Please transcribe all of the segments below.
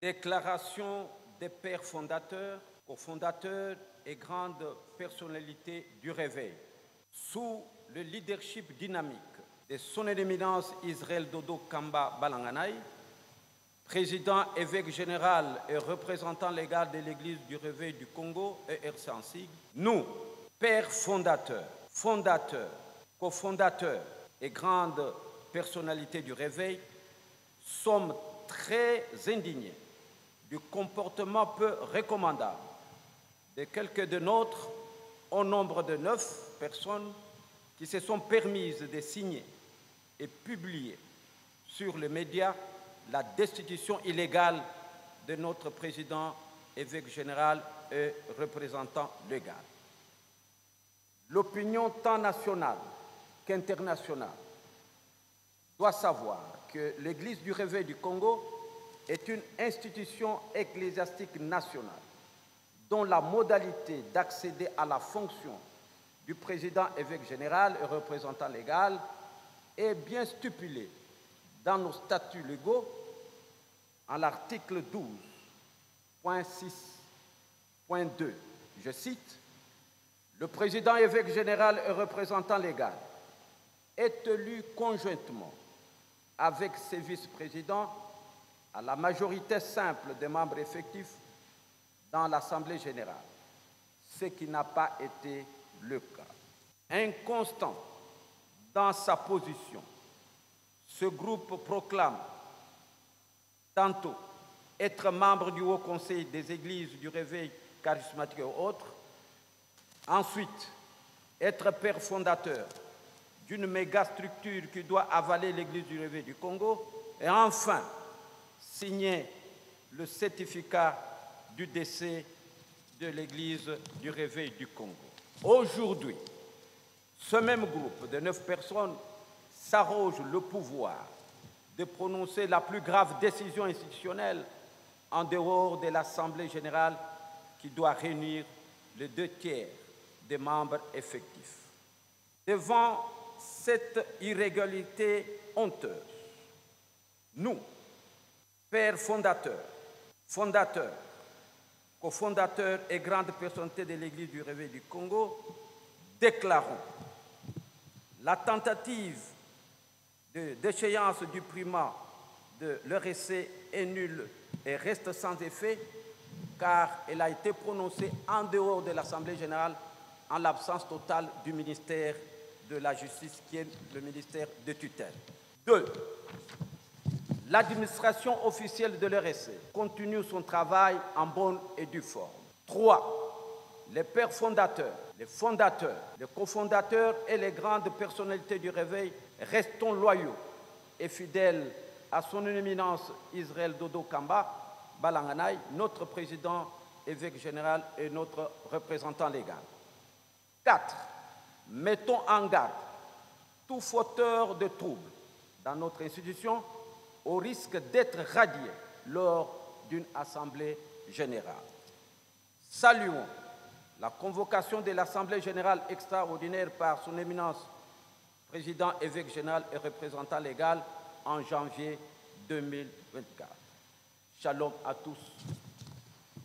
Déclaration des pères fondateurs, cofondateurs et grandes personnalités du réveil. Sous le leadership dynamique de son éminence Israël Dodo Kamba Balanganaï, président, évêque général et représentant légal de l'Église du Réveil du Congo et RCANSIG, nous, pères fondateurs, cofondateurs et grandes personnalités du Réveil, sommes très indignés du comportement peu recommandable de quelques de nôtres, au nombre de 9 personnes, qui se sont permises de signer et publier sur les médias la destitution illégale de notre président, évêque général et représentant légal. L'opinion tant nationale qu'internationale doit savoir que l'Église du Réveil du Congo est une institution ecclésiastique nationale dont la modalité d'accéder à la fonction du président évêque général et représentant légal est bien stipulée dans nos statuts légaux en l'article 12.6.2. Je cite, « Le président évêque général et représentant légal est élu conjointement avec ses vice-présidents à la majorité simple des membres effectifs dans l'Assemblée générale, ce qui n'a pas été le cas. Inconstant dans sa position, ce groupe proclame tantôt être membre du Haut Conseil des Églises du Réveil charismatique et autres, ensuite être père fondateur d'une méga structure qui doit avaler l'Église du Réveil du Congo, et enfin signer le certificat du décès de l'Église du Réveil du Congo. Aujourd'hui, ce même groupe de 9 personnes s'arroge le pouvoir de prononcer la plus grave décision institutionnelle en dehors de l'Assemblée générale qui doit réunir les 2/3 des membres effectifs. Devant cette irrégularité honteuse, nous, pères fondateurs, cofondateurs et grandes personnalités de l'Église du Réveil du Congo, déclarons la tentative de déchéance du primat de l'ERC est nulle et reste sans effet car elle a été prononcée en dehors de l'Assemblée générale en l'absence totale du ministère de la Justice qui est le ministère de tutelle. 2. L'administration officielle de l'ERC continue son travail en bonne et due forme. 3. Les pères fondateurs, les fondateurs, les cofondateurs et les grandes personnalités du Réveil restons loyaux et fidèles à son éminence Israël Dodo Kamba Balanganaï, notre président, évêque général et notre représentant légal. 4. Mettons en garde tout fauteur de troubles dans notre institution au risque d'être radié lors d'une assemblée générale. Saluons la convocation de l'Assemblée générale extraordinaire par son éminence président, évêque général et représentant légal en janvier 2024. Shalom à tous.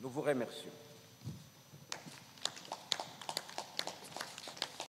Nous vous remercions.